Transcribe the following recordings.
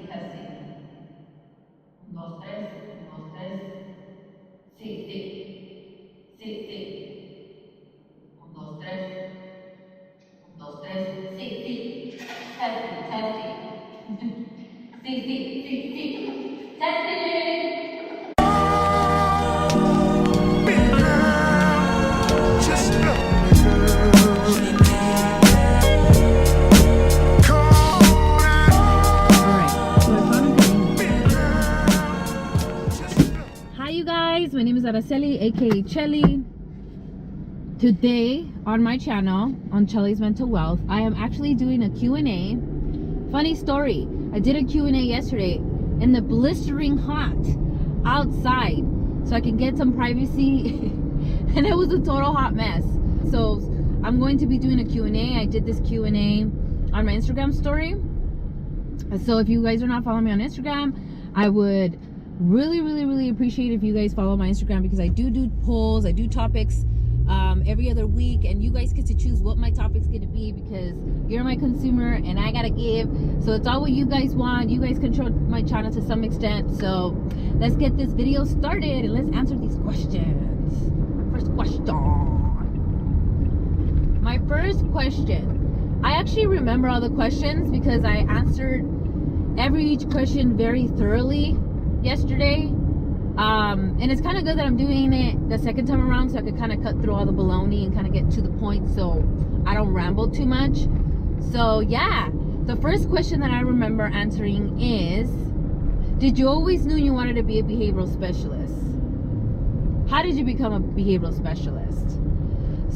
testing. 1, 2, 3, 1, 2, 3. Sí, sí. Sí, sí. 1, 2, 3. 1, 2, 3. Sí, sí. Testing, testing. Sí, sí, sí, sí. Testing. Hi you guys, my name is Araceli, aka Chelly. Today on my channel, on Chelly's Mental Wealth, I am actually doing a Q&A. Funny story, I did a Q&A yesterday in the blistering hot outside so I can get some privacy and it was a total hot mess. So I'm going to be doing a Q&A. I did this Q&A on my Instagram story. So if you guys are not following me on Instagram, I would really appreciate if you guys follow my Instagram, because I do polls, I do topics every other week, and you guys get to choose what my topic's gonna be because you're my consumer and I gotta give. So it's all what you guys want. You guys control my channel to some extent. So let's get this video started and let's answer these questions. First question. My first question. I actually remember all the questions because I answered each question very thoroughly yesterday. And it's kind of good that I'm doing it the second time around so I could kind of cut through all the baloney and kind of get to the point so I don't ramble too much. So yeah, the first question that I remember answering is, did you always knew you wanted to be a behavioral specialist? How did you become a behavioral specialist?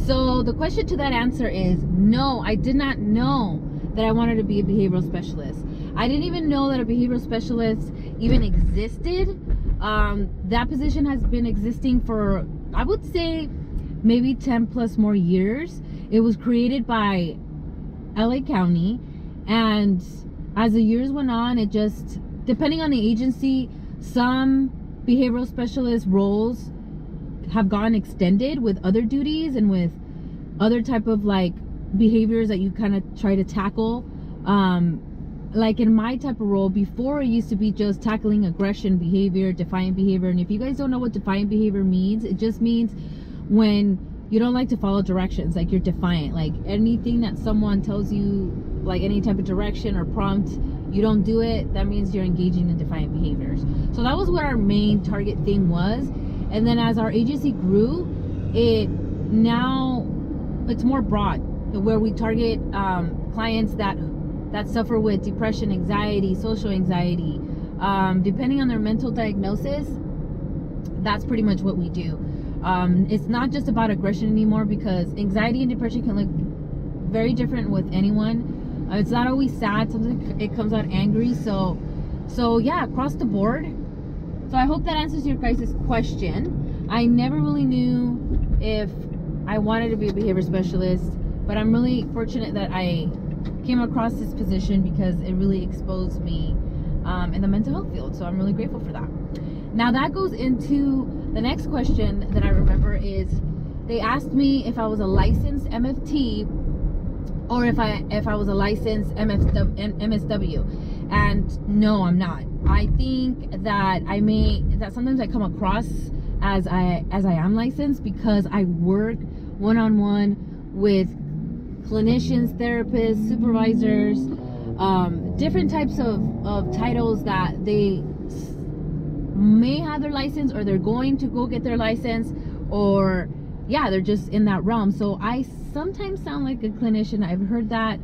So the question to that answer is, no, I did not know that I wanted to be a behavioral specialist. I didn't even know that a behavioral specialist even existed. That position has been existing for, I would say, maybe 10 plus more years. It was created by LA County, and as the years went on, it just, depending on the agency, some behavioral specialist roles have gotten extended with other duties and with other type of like behaviors that you kind of try to tackle. Like in my type of role before, it used to be just tackling aggression behavior, defiant behavior. And if you guys don't know what defiant behavior means, it just means when you don't like to follow directions, like you're defiant, like anything that someone tells you, like any type of direction or prompt, you don't do it, that means you're engaging in defiant behaviors. So that was what our main target thing was. And then as our agency grew, it's more broad, where we target clients that suffer with depression, anxiety, social anxiety, depending on their mental diagnosis. That's pretty much what we do. It's not just about aggression anymore, because anxiety and depression can look very different with anyone. It's not always sad, sometimes it comes out angry. So yeah, across the board. So I hope that answers your guys' question. I never really knew if I wanted to be a behavior specialist, but I'm really fortunate that I came across this position because it really exposed me in the mental health field. So I'm really grateful for that. Now that goes into the next question that I remember is, they asked me if I was a licensed MFT or if I was a licensed MSW. And no, I'm not. I think that sometimes I come across as I am licensed because I work one-on-one with clinicians, therapists, supervisors, different types of titles that they may have their license, or they're going to go get their license, or yeah, they're just in that realm. So I sometimes sound like a clinician. I've heard that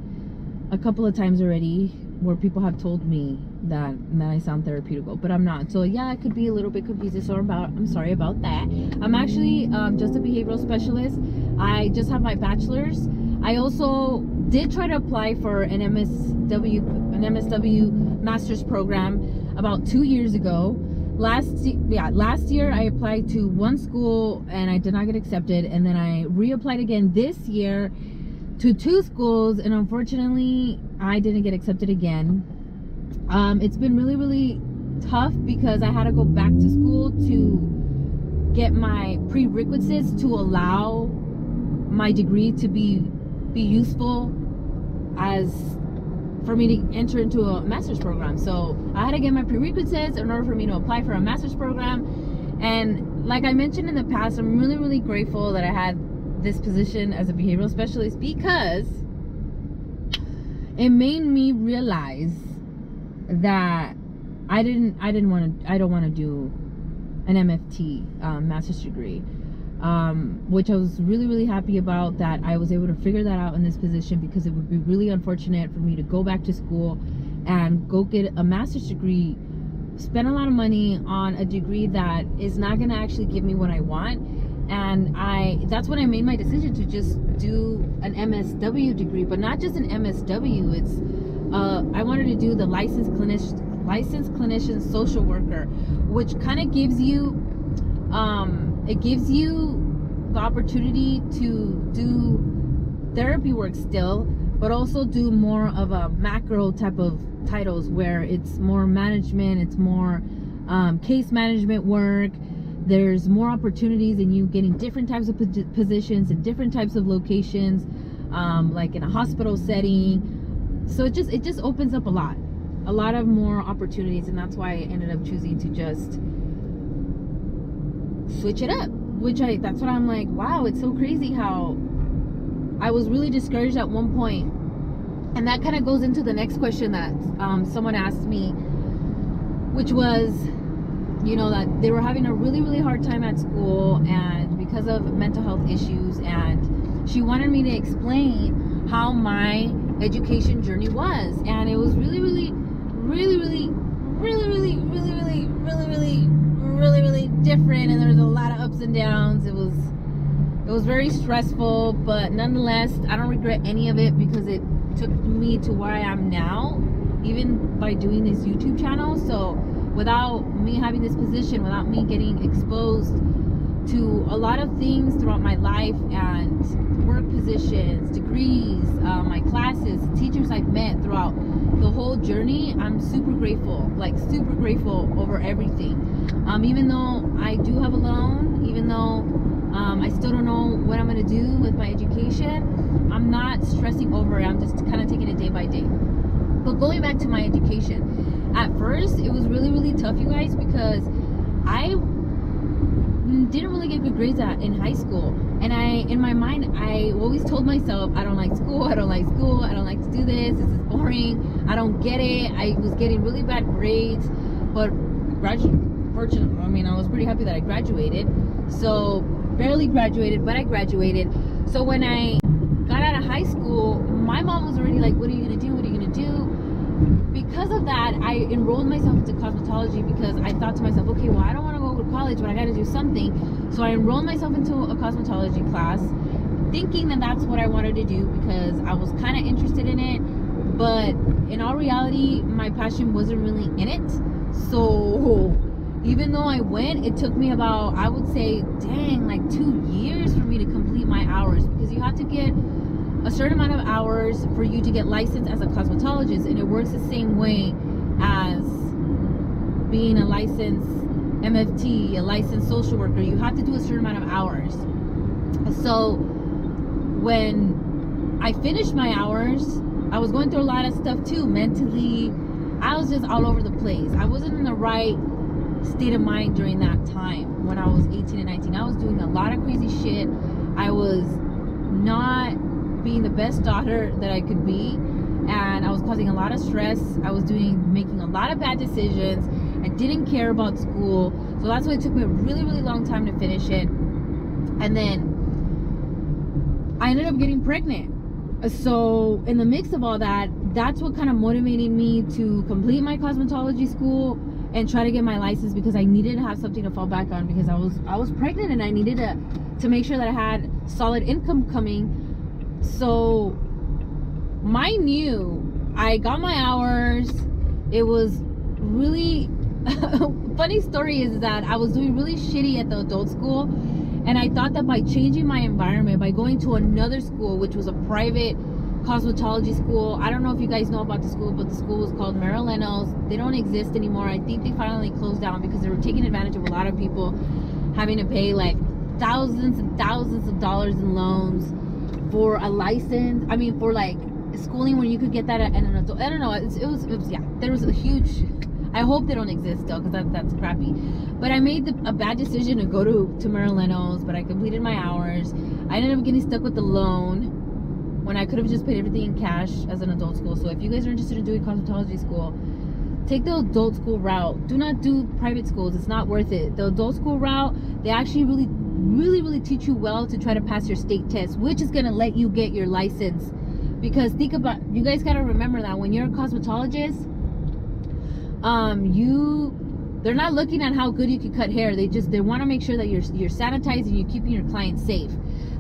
a couple of times already, where people have told me that I sound therapeutical, but I'm not. So yeah, it could be a little bit confusing. So I'm sorry about that. I'm actually just a behavioral specialist. I just have my bachelor's. I also did try to apply for an MSW master's program about 2 years ago. Last year I applied to one school and I did not get accepted, and then I reapplied again this year to 2 schools, and unfortunately I didn't get accepted again. It's been really tough because I had to go back to school to get my prerequisites to allow my degree to be useful as for me to enter into a master's program. So I had to get my prerequisites in order for me to apply for a master's program. And like I mentioned in the past, I'm really, really grateful that I had this position as a behavioral specialist, because it made me realize that I don't want to do an MFT, master's degree, which I was really, really happy about, that I was able to figure that out in this position, because it would be really unfortunate for me to go back to school and go get a master's degree, spend a lot of money on a degree that is not going to actually give me what I want. And that's when I made my decision to just do an MSW degree, but not just an MSW. It's I wanted to do the licensed clinician social worker, which kind of gives you it gives you the opportunity to do therapy work still, but also do more of a macro type of titles, where it's more management, it's more case management work. There's more opportunities in you getting different types of positions in different types of locations, like in a hospital setting. So it just opens up a lot of more opportunities, and that's why I ended up choosing to just switch it up. That's what I'm like, wow, it's so crazy how I was really discouraged at one point. And that kind of goes into the next question that someone asked me, which was, you know, that they were having a really, really hard time at school, and because of mental health issues, and she wanted me to explain how my education journey was. And it was really, really, really, really, really, really, really, really, really, really, really, really different, and there was a lot of ups and downs. It was very stressful, but nonetheless, I don't regret any of it, because it took me to where I am now, even by doing this YouTube channel. So without me having this position, without me getting exposed to a lot of things throughout my life, and work positions, degrees, my classes, teachers I've met throughout the whole journey, I'm super grateful, like super grateful over everything. Even though I do have a loan, even though I still don't know what I'm going to do with my education, I'm not stressing over it. I'm just kind of taking it day by day. But going back to my education, at first it was really, really tough, you guys, because I didn't really get good grades in high school. And in my mind, I always told myself, I don't like school, I don't like school, I don't like to do this is boring, I don't get it. I was getting really bad grades, but fortunately, I mean, I was pretty happy that I graduated. So barely graduated, but I graduated. So when I got out of high school, my mom was already like, what are you gonna do? What are you gonna do? Because of that, I enrolled myself into cosmetology, because I thought to myself, okay, well, I don't want to go to college, but I got to do something. So I enrolled myself into a cosmetology class, thinking that that's what I wanted to do, because I was kind of interested in it. But in all reality, my passion wasn't really in it. So even though I went, it took me about, I would say, dang, like 2 years for me to complete my hours, because you have to get a certain amount of hours for you to get licensed as a cosmetologist, and it works the same way as being a licensed MFT, a licensed social worker. You have to do a certain amount of hours. So when I finished my hours, I was going through a lot of stuff too, mentally. I was just all over the place. I wasn't in the right state of mind during that time when I was 18 and 19. I was doing a lot of crazy shit. I was not being the best daughter that I could be, and I was causing a lot of stress. I was making a lot of bad decisions. I didn't care about school, so that's why it took me a really, really long time to finish it. And then I ended up getting pregnant. So in the mix of all that, that's what kind of motivated me to complete my cosmetology school and try to get my license, because I needed to have something to fall back on, because I was pregnant, and I needed to make sure that I had solid income coming. So I got my hours. It was really funny story is that I was doing really shitty at the adult school, and I thought that by changing my environment, by going to another school, which was a private cosmetology school, I don't know if you guys know about the school, but the school was called Marilenos. They don't exist anymore. I think they finally closed down because they were taking advantage of a lot of people having to pay like thousands and thousands of dollars in loans for a license. I mean, for like schooling where you could get that at an adult. I don't know. It was yeah. There was a huge. I hope they don't exist still, because that's crappy. But I made a bad decision to go to Marilenos, but I completed my hours. I ended up getting stuck with the loan when I could have just paid everything in cash as an adult school. So if you guys are interested in doing cosmetology school, take the adult school route. Do not do private schools. It's not worth it. The adult school route, they actually really teach you well to try to pass your state test, which is going to let you get your license. Because think about, you guys got to remember that when you're a cosmetologist, they're not looking at how good you can cut hair. They want to make sure that you're sanitizing, you're keeping your clients safe.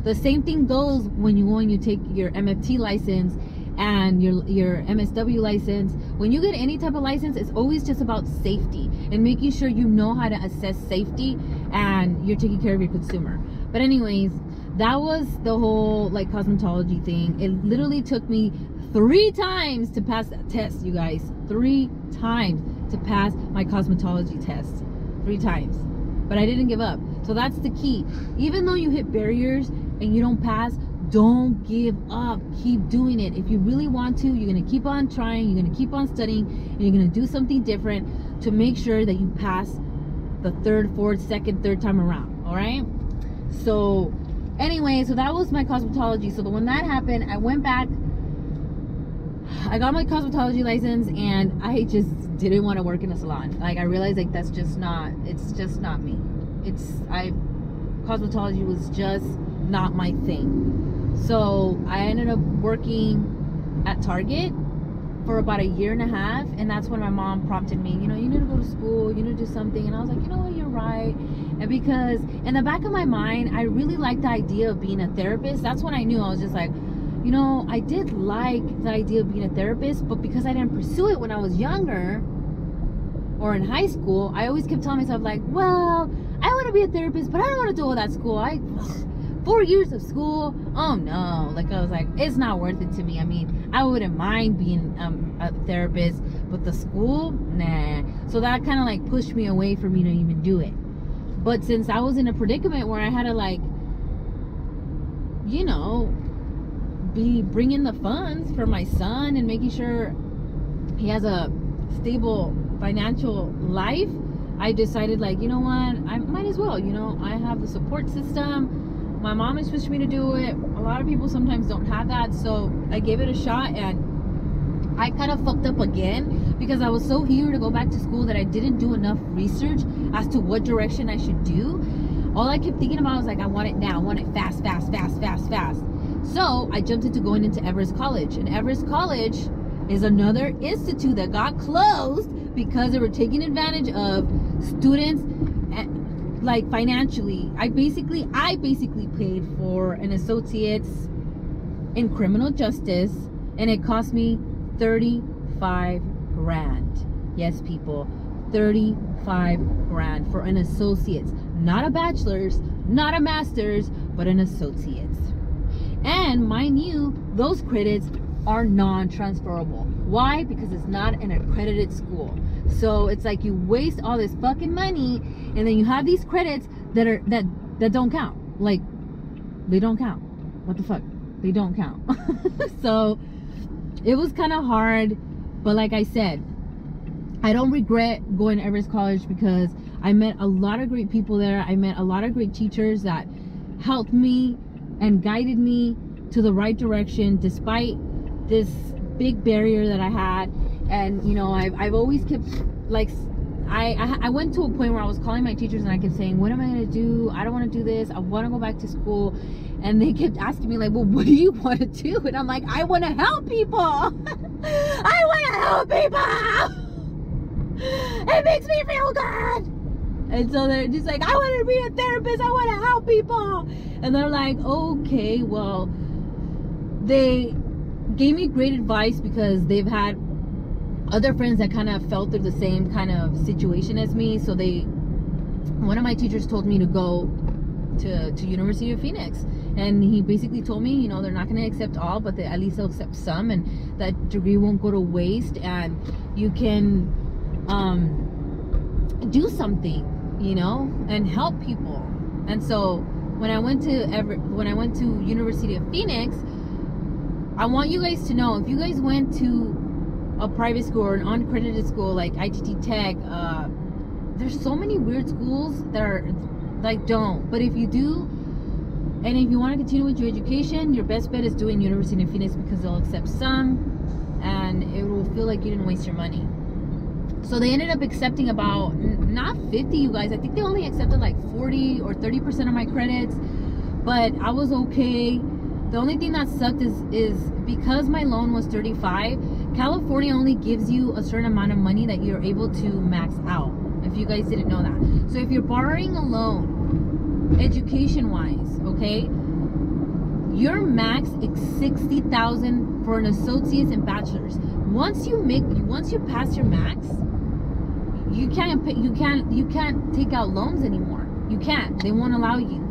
The same thing goes when you take your MFT license and your MSW license. When you get any type of license, it's always just about safety and making sure you know how to assess safety and you're taking care of your consumer. But anyways, that was the whole like cosmetology thing. It literally took me 3 times to pass that test, you guys. 3 times to pass my cosmetology test. 3 times. But I didn't give up. So that's the key. Even though you hit barriers and you don't pass, don't give up. Keep doing it. If you really want to, you're going to keep on trying, you're going to keep on studying, and you're going to do something different to make sure that you pass the third time around. All right? So anyway, so that was my cosmetology. So when that happened, I went back, I got my cosmetology license, and I just didn't want to work in a salon. Like, I realized like it's just not me. Cosmetology was just not my thing. So I ended up working at Target for about 1.5 years, and that's when my mom prompted me, you need to go to school, you need to do something. And I was like, you know what, you're right. And because in the back of my mind, I really liked the idea of being a therapist. That's when I knew. I was just like, I did like the idea of being a therapist, but because I didn't pursue it when I was younger or in high school, I always kept telling myself like, well, I want to be a therapist, but I don't want to do all that school. 4 years of school, oh no. Like, I was like, it's not worth it to me. I mean, I wouldn't mind being a therapist, but the school, nah. So that kind of like pushed me away from me to even do it. But since I was in a predicament where I had to like, be bringing the funds for my son and making sure he has a stable financial life, I decided like, you know what, I might as well, I have the support system. My mom has pushed me to do it. A lot of people sometimes don't have that, so I gave it a shot, and I kind of fucked up again because I was so eager to go back to school that I didn't do enough research as to what direction I should do. All I kept thinking about was like, I want it now, I want it fast. So I jumped into going into Everest College, and Everest College is another institute that got closed because they were taking advantage of students, like financially. I basically paid for an associate's in criminal justice, and it cost me 35 grand. Yes, people, 35 grand for an associate's, not a bachelor's, not a master's, but an associate's. And mind you, those credits are non-transferable. Why? Because it's not an accredited school. So it's like you waste all this fucking money, and then you have these credits that don't count. Like, they don't count. What the fuck? They don't count. So it was kind of hard, but like I said, I don't regret going to Everest College because I met a lot of great people there. I met a lot of great teachers that helped me and guided me to the right direction despite this big barrier that I had. And I've always kept like, I went to a point where I was calling my teachers and I kept saying, what am I going to do? I don't want to do this. I want to go back to school. And they kept asking me like, well, what do you want to do? And I'm like, I want to help people. I want to help people. It makes me feel good. And so they're just like, I want to be a therapist, I want to help people. And they're like, okay, well, they gave me great advice because they've had other friends that kind of felt through the same kind of situation as me. So one of my teachers told me to go to University of Phoenix, and he basically told me, they're not going to accept all, but at least they'll accept some, and that degree won't go to waste, and you can do something, and help people. And so when I went to University of Phoenix, I want you guys to know, if you guys went to a private school or an unaccredited school like ITT Tech, there's so many weird schools that are like, don't. But if you do, and if you want to continue with your education, your best bet is doing University of Phoenix, because they'll accept some and it will feel like you didn't waste your money. So they ended up accepting about, not 50, you guys, I think they only accepted like 40 or 30% of my credits, but I was okay. The only thing that sucked is because my loan was 35, California only gives you a certain amount of money that you're able to max out, if you guys didn't know that. So if you're borrowing a loan, education wise, okay, your max is $60,000 for an associate's and bachelor's. Once you pass your max, you can't take out loans anymore. You can't. They won't allow you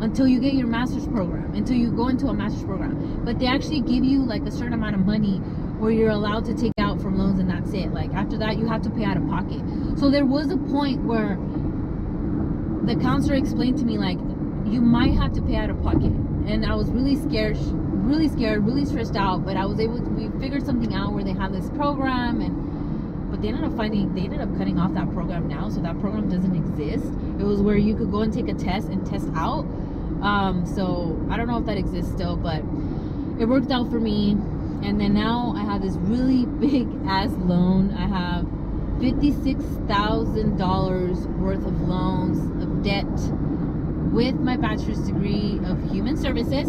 until you get your master's program, until you go into a master's program. But they actually give you like a certain amount of money where you're allowed to take out from loans, and that's it. Like after that, you have to pay out of pocket. So there was a point where the counselor explained to me, like, you might have to pay out of pocket. And I was really scared, really stressed out, but I was able to, we figured something out where they have this program, but they ended up cutting off that program now, so that program doesn't exist. It was where you could go and take a test and test out. So I don't know if that exists still, but it worked out for me. And then now I have this really big ass loan. I have $56,000 worth of loans, of debt, with my bachelor's degree of human services,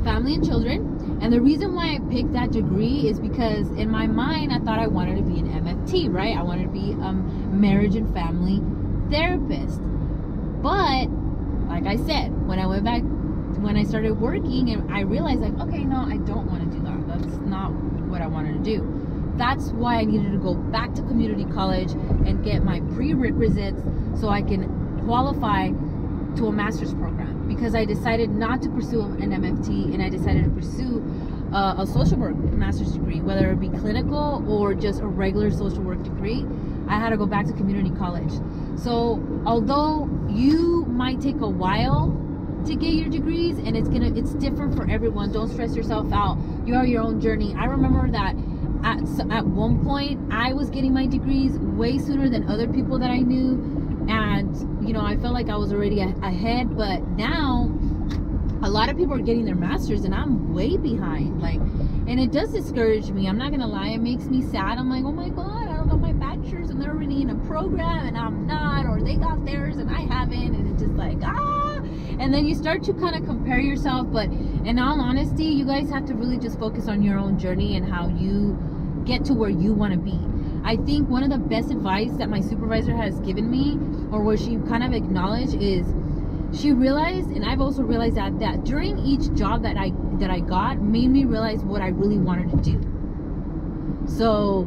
family and children. And the reason why I picked that degree is because in my mind, I thought I wanted to be an MFT, right? I wanted to be a marriage and family therapist. But like I said, when I started working, and I realized, like, okay, no, I don't want to do that. That's not what I wanted to do. That's why I needed to go back to community college and get my prerequisites so I can qualify to a master's program, because I decided not to pursue an MFT, and I decided to pursue a social work master's degree, whether it be clinical or just a regular social work degree. I had to go back to community college. So although you might take a while to get your degrees, and it's different for everyone, don't stress yourself out. You have your own journey. I remember that at one point I was getting my degrees way sooner than other people that I knew, and you know, I felt like I was already ahead. But now a lot of people are getting their masters and I'm way behind, like, and it does discourage me. I'm not gonna lie, it makes me sad. I'm like, oh my god, I don't got my bachelor's and they're already in a program and I'm not, or they got theirs and I haven't, and it's just like, and then you start to kind of compare yourself. But in all honesty, you guys have to really just focus on your own journey and how you get to where you want to be. I think one of the best advice that my supervisor has given me, or what she kind of acknowledged, is she realized, and I've also realized that during each job that I got made me realize what I really wanted to do. So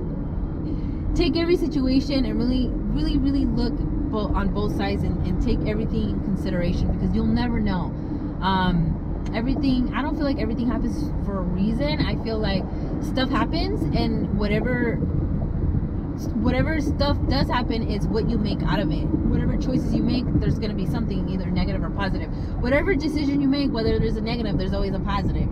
take every situation and really look on both sides and take everything in consideration, because you'll never know. Everything, I don't feel like everything happens for a reason. I feel like stuff happens, and whatever stuff does happen is what you make out of it. Whatever choices you make, there's going to be something either negative or positive. Whatever decision you make, whether there's a negative, there's always a positive.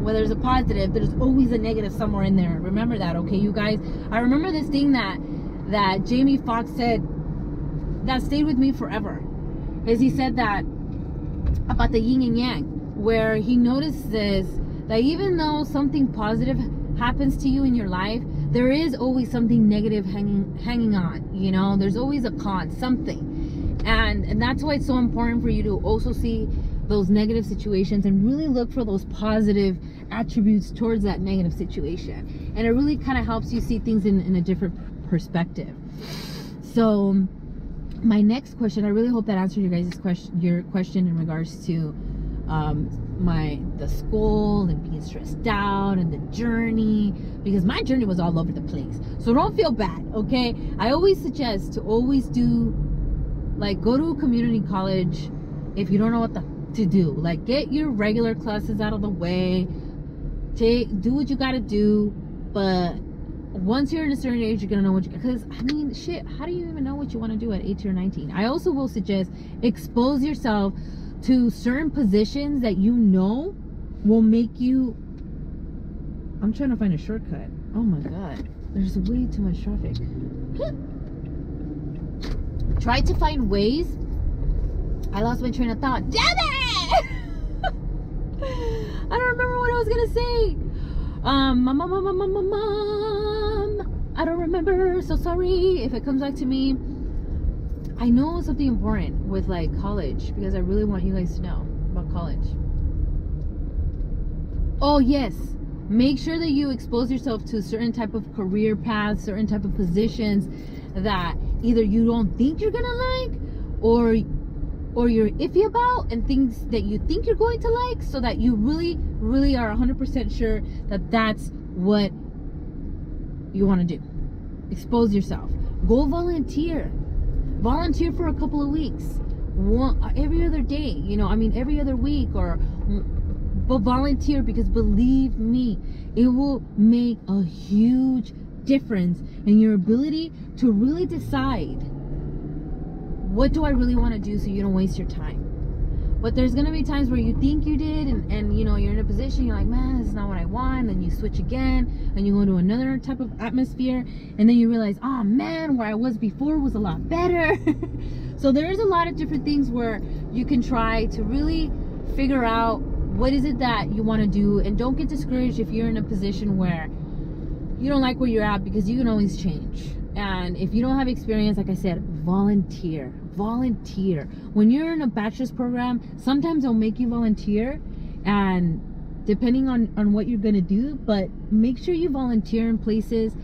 Whether there's a positive, there's always a negative somewhere in there. Remember that, okay, you guys? I remember this thing that Jamie Foxx said that stayed with me forever, is he said that about the yin and yang, where he notices that even though something positive happens to you in your life, there is always something negative hanging on, you know. There's always a con, something, and that's why it's so important for you to also see those negative situations and really look for those positive attributes towards that negative situation, and it really kind of helps you see things in a different perspective. So my next question, I really hope that answered your question in regards to the school and being stressed out and the journey, because my journey was all over the place. So don't feel bad, okay? I always suggest to always do, like, go to a community college if you don't know what to do. Like, get your regular classes out of the way, do what you gotta do, but once you're in a certain age, you're gonna know what you, because I mean, shit, how do you even know what you want to do at 18 or 19? I also will suggest expose yourself to certain positions that you know will make you I'm trying to find a shortcut. Oh my god, there's way too much traffic. Try to find ways. I lost my train of thought. Damn it! I don't remember what I was gonna say. Mom, I don't remember. So sorry if it comes back to me. I know something important with like college, because I really want you guys to know about college. Oh yes, make sure that you expose yourself to certain type of career paths, certain type of positions that either you don't think you're gonna like, or you're iffy about, and things that you think you're going to like, so that you really are 100% sure that that's what you want to do. Expose yourself. Go volunteer for a couple of weeks, every other day, you know, I mean every other week, but volunteer, because believe me, it will make a huge difference in your ability to really decide, what do I really want to do, so you don't waste your time. But there's gonna be times where you think you did, and you know, you're in a position, you're like, man, this is not what I want, and then you switch again, and you go to another type of atmosphere, and then you realize, oh man, where I was before was a lot better. So there's a lot of different things where you can try to really figure out what is it that you want to do, and don't get discouraged if you're in a position where you don't like where you're at, because you can always change. And if you don't have experience, like I said, volunteer. When you're in a bachelor's program, sometimes they'll make you volunteer, and depending on what you're gonna do, but make sure you volunteer in places,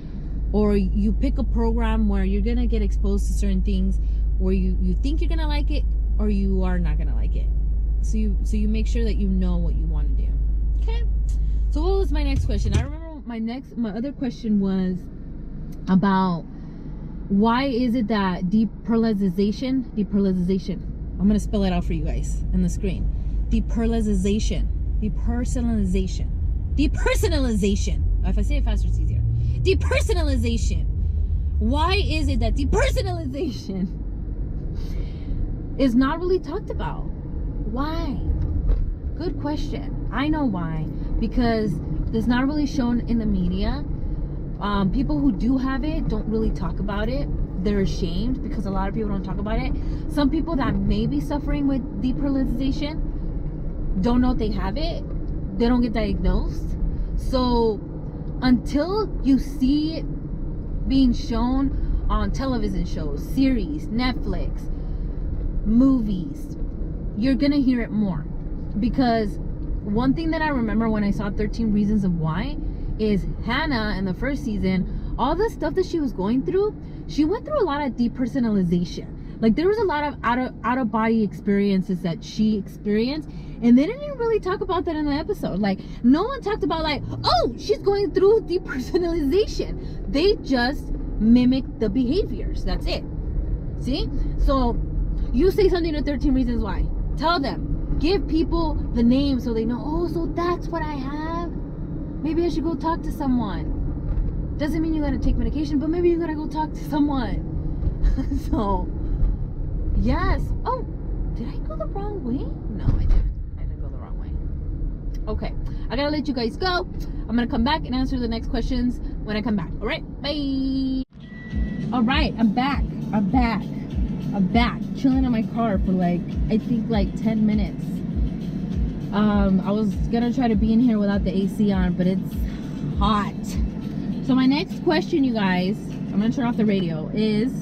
or you pick a program where you're gonna get exposed to certain things where you think you're gonna like it, or you are not gonna like it. So you make sure that you know what you want to do. Okay, so what was my next question? I remember my other question was about, why is it that depersonalization, I'm going to spell it out for you guys on the screen. Depersonalization. If I say it faster, it's easier. Depersonalization. Why is it that depersonalization is not really talked about? Why? Good question. I know why. Because it's not really shown in the media. People who do have it don't really talk about it. They're ashamed because a lot of people don't talk about it. Some people that may be suffering with depersonalization don't know they have it. They don't get diagnosed. So until you see it being shown on television shows, series, Netflix, movies, you're gonna hear it more. Because one thing that I remember when I saw 13 Reasons of Why is Hannah in the first season, all the stuff that she was going through, she went through a lot of depersonalization. Like there was a lot of out of body experiences that she experienced, and they didn't really talk about that in the episode. Like no one talked about like, oh, she's going through depersonalization. They just mimic the behaviors. That's it. See? So you say something to 13 Reasons Why. Tell them. Give people the name so they know, oh, so that's what I have. Maybe I should go talk to someone. Doesn't mean you gotta take medication, but maybe you gotta go talk to someone. So, yes. Oh, did I go the wrong way? No, I didn't. I didn't go the wrong way. Okay, I gotta let you guys go. I'm gonna come back and answer the next questions when I come back. All right, bye. All right, I'm back. Chilling in my car for like, I think like 10 minutes. I was gonna try to be in here without the AC on, but it's hot. So my next question, you guys, I'm gonna turn off the radio, is,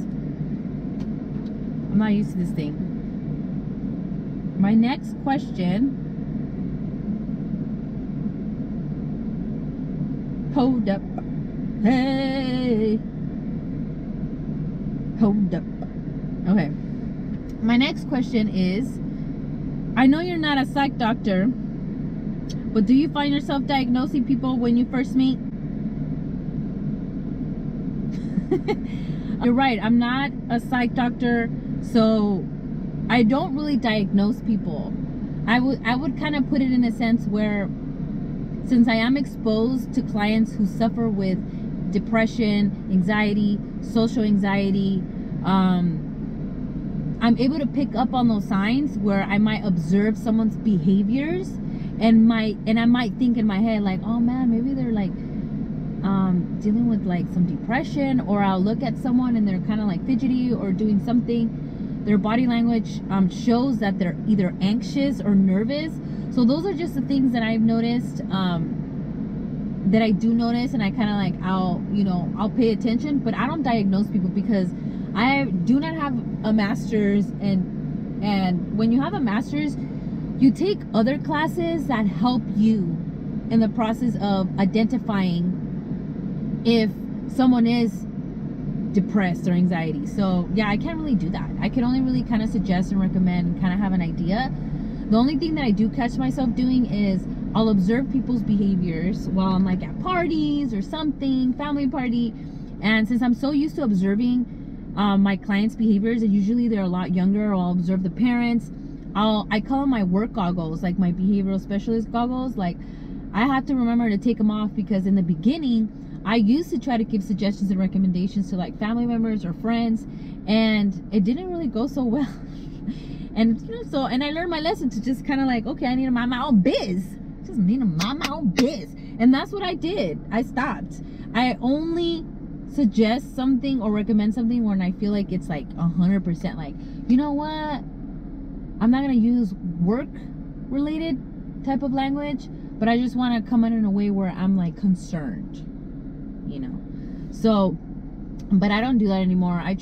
I'm not used to this thing. My next question, hold up, hey, hold up. Okay, my next question is, I know you're not a psych doctor, but do you find yourself diagnosing people when you first meet? You're right, I'm not a psych doctor, so I don't really diagnose people. I would kind of put it in a sense where, since I am exposed to clients who suffer with depression, anxiety, social anxiety, I'm able to pick up on those signs where I might observe someone's behaviors and I might think in my head like, oh man, maybe they're like dealing with like some depression, or I'll look at someone and they're kind of like fidgety or doing something. Their body language shows that they're either anxious or nervous. So those are just the things that I've noticed, that I do notice, and I kind of like, I'll pay attention, but I don't diagnose people because I do not have a master's, and when you have a master's, you take other classes that help you in the process of identifying if someone is depressed or anxiety. So yeah, I can't really do that. I can only really kind of suggest and recommend and kind of have an idea. The only thing that I do catch myself doing is I'll observe people's behaviors while I'm like at parties or something, family party. And since I'm so used to observing my clients' behaviors, and usually they're a lot younger, or I'll observe the parents, I call them my work goggles, like my behavioral specialist goggles. Like, I have to remember to take them off, because in the beginning I used to try to give suggestions and recommendations to like family members or friends, and it didn't really go so well. And and I learned my lesson to just kind of like, okay, I need to mind my own biz. Just need to mind my own biz. And that's what I did. I stopped. I only suggest something or recommend something when I feel like it's like 100% like, you know what, I'm not gonna use work related type of language, but I just want to come in a way where I'm like concerned, so, but I don't do that anymore. I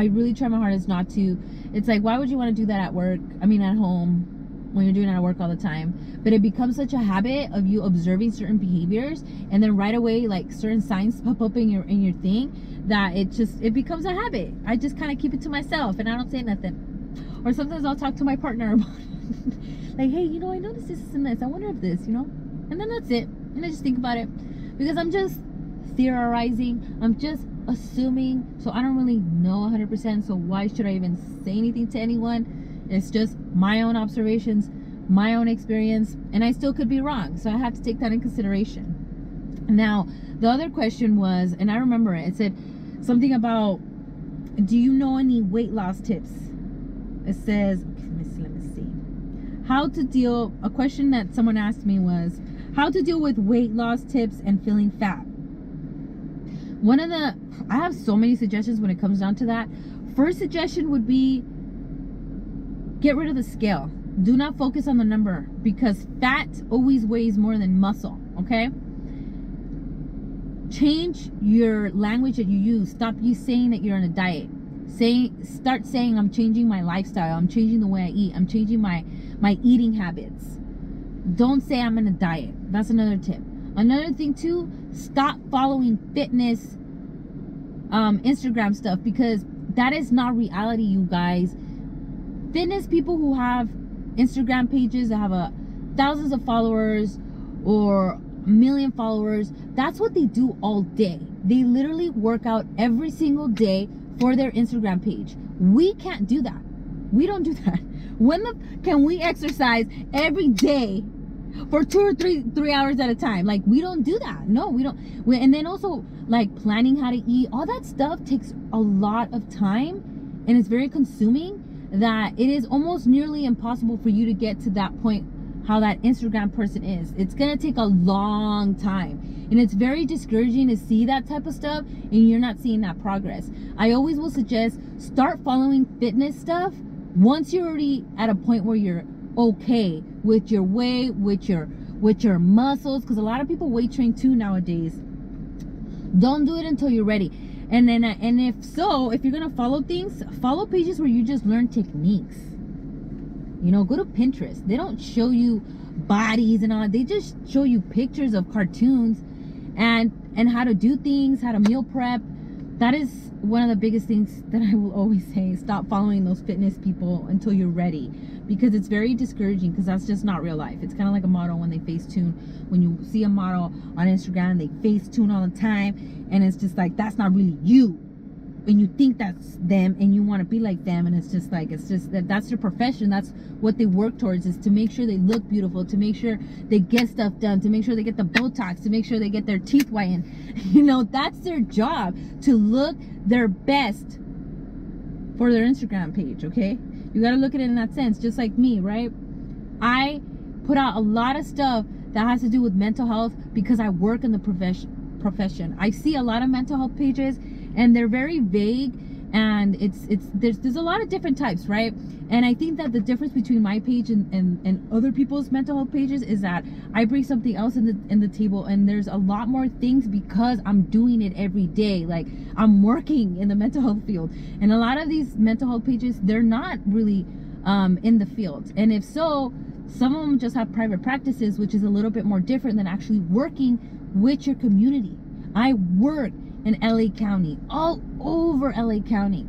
really try my hardest not to. It's like, why would you want to do that at work? I mean, at home, when you're doing it at work all the time. But it becomes such a habit of you observing certain behaviors, and then right away like certain signs pop up in your thing, that it becomes a habit. I just kind of keep it to myself and I don't say nothing. Or sometimes I'll talk to my partner about it. Like, hey, I noticed this and this. I wonder if this, and then that's it. And I just think about it, because I'm just theorizing. I'm just assuming. So I don't really know 100%. So why should I even say anything to anyone? It's just my own observations, my own experience, and I still could be wrong. So I have to take that in consideration. Now, the other question was, and I remember it said something about, do you know any weight loss tips? It says, let me see. A question that someone asked me was, how to deal with weight loss tips and feeling fat. I have so many suggestions when it comes down to that. First suggestion would be, get rid of the scale. Do not focus on the number, because fat always weighs more than muscle, okay? Change your language that you use. Stop you saying that you're on a diet. Start saying, I'm changing my lifestyle. I'm changing the way I eat. I'm changing my eating habits. Don't say I'm in a diet. That's another tip. Another thing too, stop following fitness Instagram stuff, because that is not reality, you guys. Fitness people who have Instagram pages that have thousands of followers or a million followers, that's what they do all day. They literally work out every single day for their Instagram page. We can't do that. We don't do that. When can we exercise every day for 2 or 3 hours at a time? Like, we don't do that. No, we don't. And then also like planning how to eat, all that stuff takes a lot of time, and it's very consuming, that it is almost nearly impossible for you to get to that point how that Instagram person is. It's gonna take a long time, and it's very discouraging to see that type of stuff and you're not seeing that progress. I always will suggest, start following fitness stuff once you're already at a point where you're okay with your weight, with your muscles, because a lot of people weight train too nowadays. Don't do it until you're ready. And then if you're gonna follow things, follow pages where you just learn techniques. Go to Pinterest. They don't show you bodies and all. They just show you pictures of cartoons and how to do things, how to meal prep. That is one of the biggest things that I will always say. Stop following those fitness people until you're ready, because it's very discouraging, because that's just not real life. It's kind of like a model when they face tune. When you see a model on Instagram, they face tune all the time, and it's just like, that's not really you. And you think that's them, and you want to be like them, and it's just that's their profession. That's what they work towards, is to make sure they look beautiful, to make sure they get stuff done, to make sure they get the Botox, to make sure they get their teeth whitened. That's their job, to look their best for their Instagram page. Okay, you got to look at it in that sense. Just like me, right? I put out a lot of stuff that has to do with mental health because I work in the profession. I see a lot of mental health pages and they're very vague, and there's a lot of different types, right? And I think that the difference between my page and other people's mental health pages is that I bring something else in the table, and there's a lot more things because I'm doing it every day. Like, I'm working in the mental health field, and a lot of these mental health pages, they're not really in the field, and if so, some of them just have private practices, which is a little bit more different than actually working with your community. I work in LA County, all over LA County,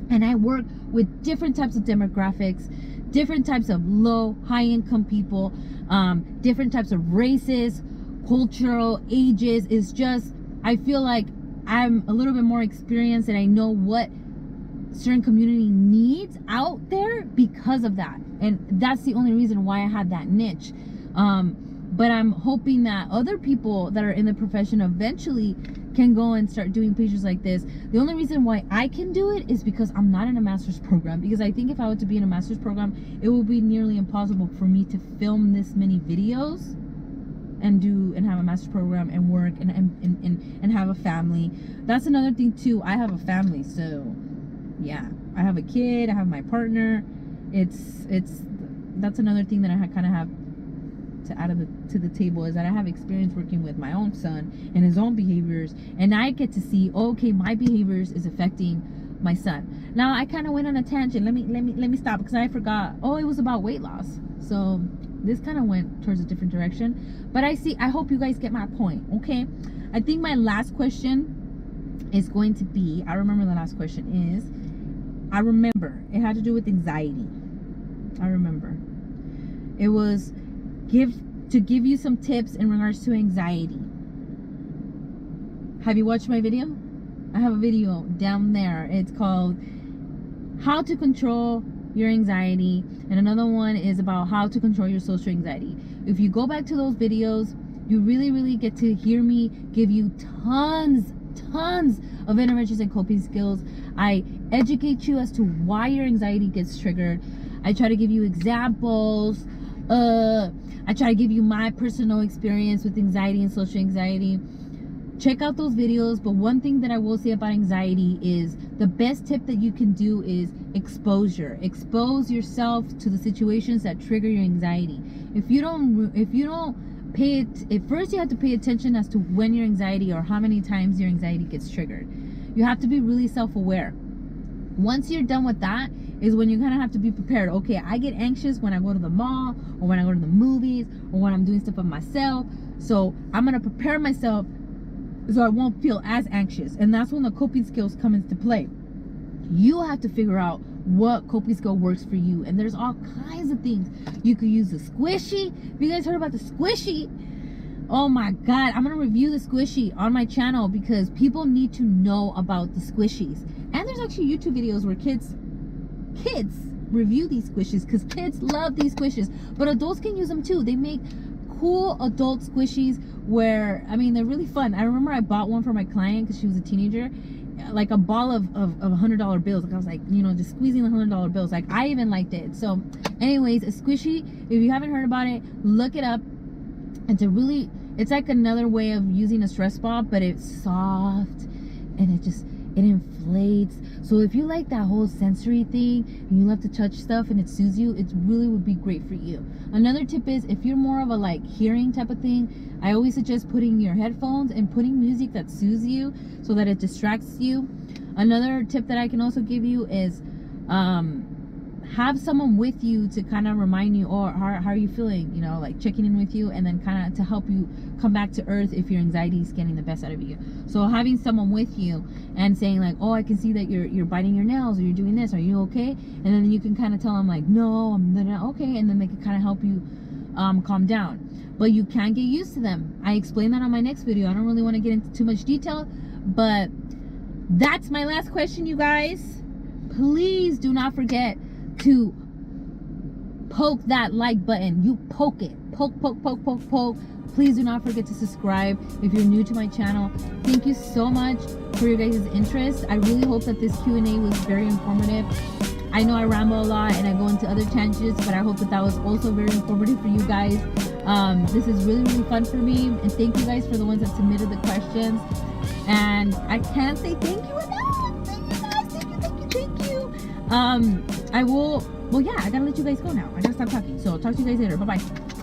and I work with different types of demographics, different types of low, high income people, different types of races, cultural ages. It's just, I feel like I'm a little bit more experienced and I know what certain community needs out there because of that, and that's the only reason why I had that niche. But I'm hoping that other people that are in the profession eventually can go and start doing pages like this. The only reason why I can do it is because I'm not in a master's program, because I think if I were to be in a master's program, it would be nearly impossible for me to film this many videos and have a master's program and work and have a family. That's another thing too. I have a family, so yeah, I have a kid, I have my partner. That's another thing that I kind of have to add to the table, is that I have experience working with my own son and his own behaviors, and I get to see, okay, my behaviors is affecting my son. Now I kind of went on a tangent. Let me stop, because I forgot. Oh, it was about weight loss. So this kind of went towards a different direction, but I hope you guys get my point. Okay, I think my last question is going to be, I remember the last question is, I remember it had to do with anxiety. I remember it was to give you some tips in regards to anxiety. Have you watched my video? I have a video down there. It's called How to Control Your Anxiety, and another one is about how to control your social anxiety. If you go back to those videos, you really get to hear me give you tons of interventions and coping skills. I educate you as to why your anxiety gets triggered. I try to give you examples. I try to give you my personal experience with anxiety and social anxiety. Check out those videos. But one thing that I will say about anxiety is the best tip that you can do is exposure. Expose yourself to the situations that trigger your anxiety. If you don't pay it, first you have to pay attention as to when your anxiety, or how many times your anxiety gets triggered. You have to be really self-aware. Once you're done with that is when you kind of have to be prepared. Okay, I get anxious when I go to the mall, or when I go to the movies, or when I'm doing stuff by myself. So I'm going to prepare myself so I won't feel as anxious. And that's when the coping skills come into play. You have to figure out what coping skill works for you. And there's all kinds of things. You could use the squishy. Have you guys heard about the squishy? Oh my God, I'm going to review the squishy on my channel because people need to know about the squishies. And there's actually YouTube videos where kids review these squishies, because kids love these squishies, but adults can use them too. They make cool adult squishies where, I mean, they're really fun. I remember I bought one for my client because she was a teenager, like a ball of $100 bills. Like I was like, you know, just squeezing the $100 bills. Like, I even liked it. So anyways, a squishy, if you haven't heard about it, look it up. It's like another way of using a stress ball, but it's soft and it inflates. So if you like that whole sensory thing and you love to touch stuff and it soothes you, it really would be great for you. Another tip is, if you're more of a like hearing type of thing, I always suggest putting your headphones and putting music that soothes you so that it distracts you. Another tip that I can also give you is have someone with you to kind of remind you, or how are you feeling, you know, like checking in with you, and then kind of to help you come back to earth if your anxiety is getting the best out of you. So having someone with you and saying like, oh, I can see that you're biting your nails, or you're doing this, are you okay? And then you can kind of tell them like, no, I'm not okay, and then they can kind of help you calm down. But you can get used to them. I explained that on my next video. I don't really want to get into too much detail, but that's my last question, you guys. Please do not forget to poke that like button. You poke it. Poke. Please do not forget to subscribe if you're new to my channel. Thank you so much for your guys' interest. I really hope that this Q&A was very informative. I know I ramble a lot and I go into other tangents, but I hope that was also very informative for you guys. This is really, really fun for me, and thank you guys for the ones that submitted the questions. And I can't say thank you enough. Thank you guys. Thank you. I will. Well, yeah, I gotta let you guys go now. I gotta stop talking. So I'll talk to you guys later. Bye bye.